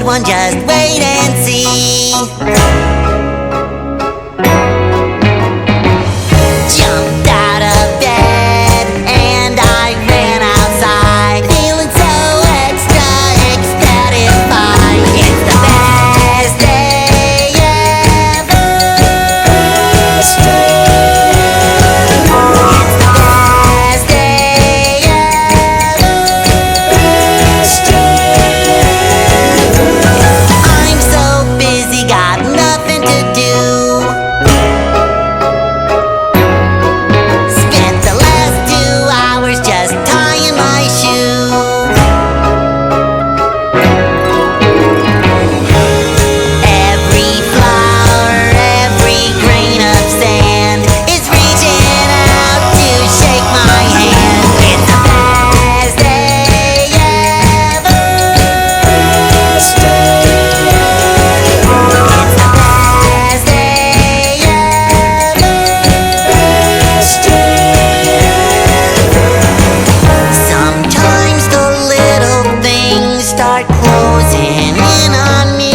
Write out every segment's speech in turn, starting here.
one, just wait and see. Jumped out of bed and I ran outside, feeling so extra ecstatified. It's the best day ever. It's the best day ever. I'm so busy, got nothing to do. Spent the last 2 hours just tying my shoe. Every flower, every grain of sand is reaching out to shake my hand. It's the best day ever. It's the best day ever. Sometimes the little things start closing in on me.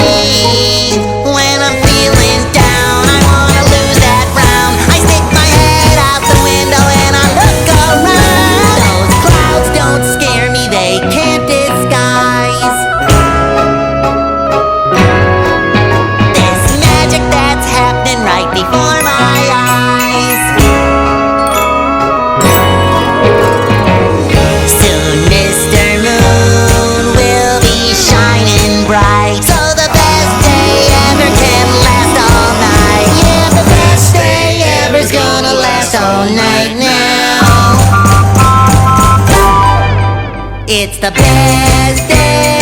When I'm feeling down, I wanna lose that round. I stick my head out the window and I look around. Those clouds don't scare me, they can't disguise this magic that's happening right before my eyes. Soon Mr. Moon will be shining bright, so the best day ever can last all night. Yeah, the best day ever's gonna last all night now. It's the best day